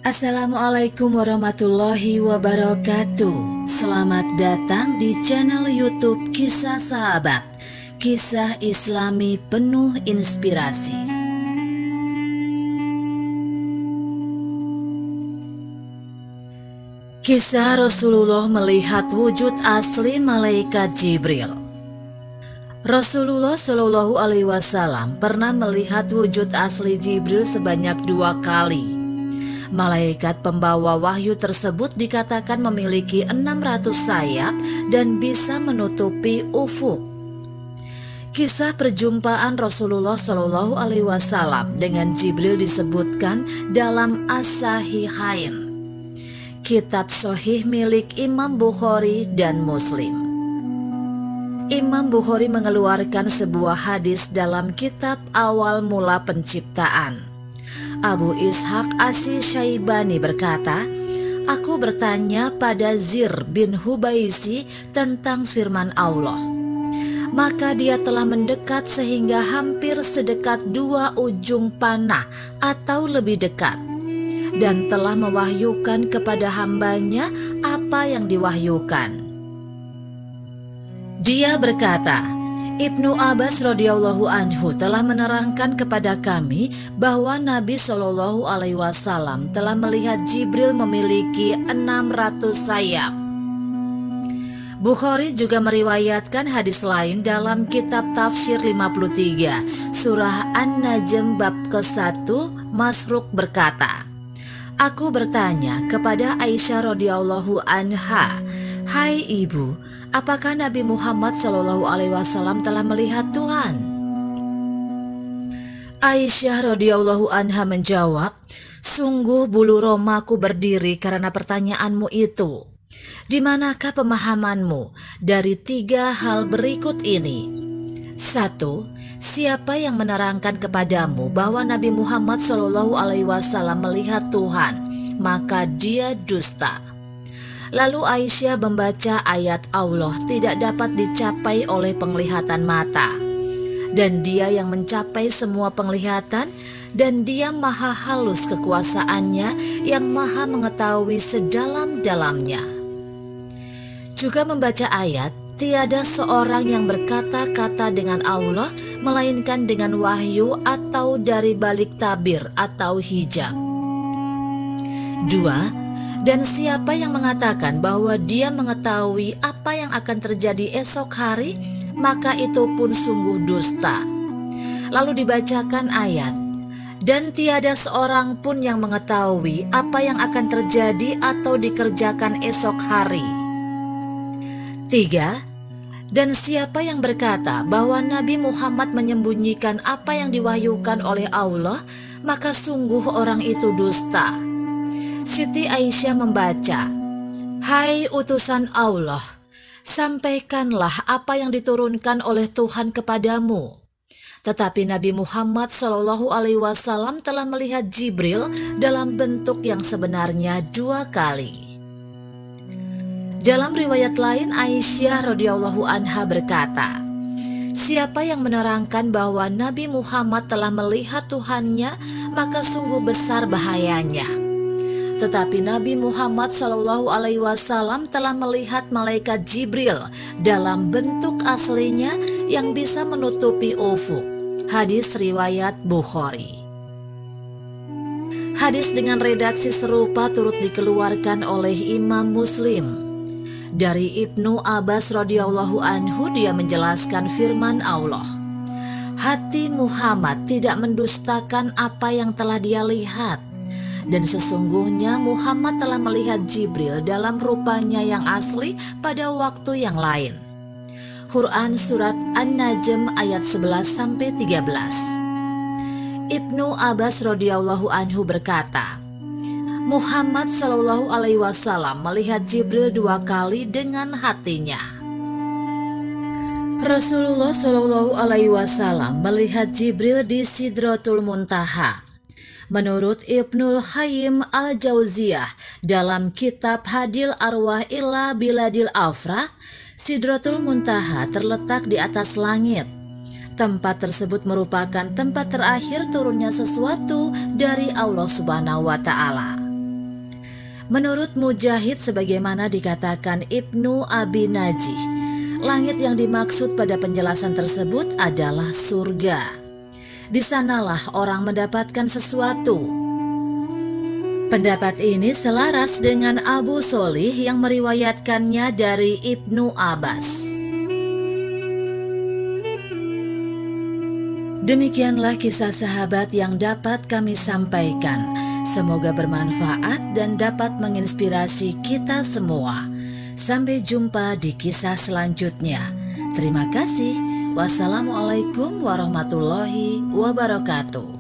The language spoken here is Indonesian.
Assalamualaikum warahmatullahi wabarakatuh. Selamat datang di channel YouTube Kisah Sahabat, kisah Islami penuh inspirasi. Kisah Rasulullah melihat wujud asli malaikat Jibril. Rasulullah Shallallahu Alaihi Wasallam pernah melihat wujud asli Jibril sebanyak 2 kali. Malaikat pembawa wahyu tersebut dikatakan memiliki 600 sayap dan bisa menutupi ufuk. Kisah perjumpaan Rasulullah Shallallahu Alaihi Wasallam dengan Jibril disebutkan dalam As-Sahihain, kitab Sahih milik Imam Bukhari dan Muslim. Imam Bukhari mengeluarkan sebuah hadis dalam kitab Awal Mula Penciptaan. Abu Ishaq Asy-Syaibani berkata, "Aku bertanya pada Zir bin Hubaisi tentang firman Allah. Maka dia telah mendekat sehingga hampir sedekat 2 ujung panah atau lebih dekat, dan telah mewahyukan kepada hambanya apa yang diwahyukan." Dia berkata, Ibnu Abbas radhiyallahu anhu telah menerangkan kepada kami bahwa Nabi Shallallahu Alaihi Wasallam telah melihat Jibril memiliki 600 sayap. Bukhari juga meriwayatkan hadis lain dalam kitab Tafsir 53, surah An-Najm bab ke-1. Masruq berkata, "Aku bertanya kepada Aisyah radhiyallahu anha, 'Hai ibu, apakah Nabi Muhammad Shallallahu Alaihi Wasallam telah melihat Tuhan?' Aisyah radhiyallahu anha menjawab, 'Sungguh bulu romaku berdiri karena pertanyaanmu itu. Di manakah pemahamanmu dari 3 hal berikut ini? 1. Siapa yang menerangkan kepadamu bahwa Nabi Muhammad Shallallahu Alaihi Wasallam melihat Tuhan, maka dia dusta.' Lalu Aisyah membaca ayat Allah tidak dapat dicapai oleh penglihatan mata, dan Dia yang mencapai semua penglihatan, dan Dia maha halus kekuasaannya yang maha mengetahui sedalam-dalamnya. Juga membaca ayat, tiada seorang yang berkata-kata dengan Allah melainkan dengan wahyu atau dari balik tabir atau hijab. 2. Dan siapa yang mengatakan bahwa dia mengetahui apa yang akan terjadi esok hari, maka itu pun sungguh dusta." Lalu dibacakan ayat, "Dan tiada seorang pun yang mengetahui apa yang akan terjadi atau dikerjakan esok hari." 3. Dan siapa yang berkata bahwa Nabi Muhammad menyembunyikan apa yang diwahyukan oleh Allah, maka sungguh orang itu dusta. Siti Aisyah membaca, "Hai utusan Allah, sampaikanlah apa yang diturunkan oleh Tuhan kepadamu." Tetapi Nabi Muhammad Shallallahu Alaihi Wasallam telah melihat Jibril dalam bentuk yang sebenarnya 2 kali. Dalam riwayat lain, Aisyah radhiyallahu anha berkata, "Siapa yang menerangkan bahwa Nabi Muhammad telah melihat Tuhannya, maka sungguh besar bahayanya. Tetapi Nabi Muhammad Shallallahu Alaihi Wasallam telah melihat malaikat Jibril dalam bentuk aslinya yang bisa menutupi ufuk." Hadis riwayat Bukhari. Hadis dengan redaksi serupa turut dikeluarkan oleh Imam Muslim. Dari Ibnu Abbas radhiyallahu anhu, dia menjelaskan firman Allah, "Hati Muhammad tidak mendustakan apa yang telah dia lihat. Dan sesungguhnya Muhammad telah melihat Jibril dalam rupanya yang asli pada waktu yang lain." Quran Surat An-Najm ayat 11-13. Ibnu Abbas radhiyallahu anhu berkata, Muhammad Shallallahu Alaihi Wasallam melihat Jibril 2 kali dengan hatinya. Rasulullah Shallallahu Alaihi Wasallam melihat Jibril di Sidratul Muntaha. Menurut Ibnul Qayyim Al-Jauziyah dalam kitab Hadil Arwah ila Biladil Afrah, Sidratul Muntaha terletak di atas langit. Tempat tersebut merupakan tempat terakhir turunnya sesuatu dari Allah Subhanahu wa Ta'ala. Menurut Mujahid, sebagaimana dikatakan Ibnu Abi Najih, langit yang dimaksud pada penjelasan tersebut adalah surga. Di sanalah orang mendapatkan sesuatu. Pendapat ini selaras dengan Abu Sholih yang meriwayatkannya dari Ibnu Abbas. Demikianlah kisah sahabat yang dapat kami sampaikan. Semoga bermanfaat dan dapat menginspirasi kita semua. Sampai jumpa di kisah selanjutnya. Terima kasih. Wassalamualaikum warahmatullahi wabarakatuh.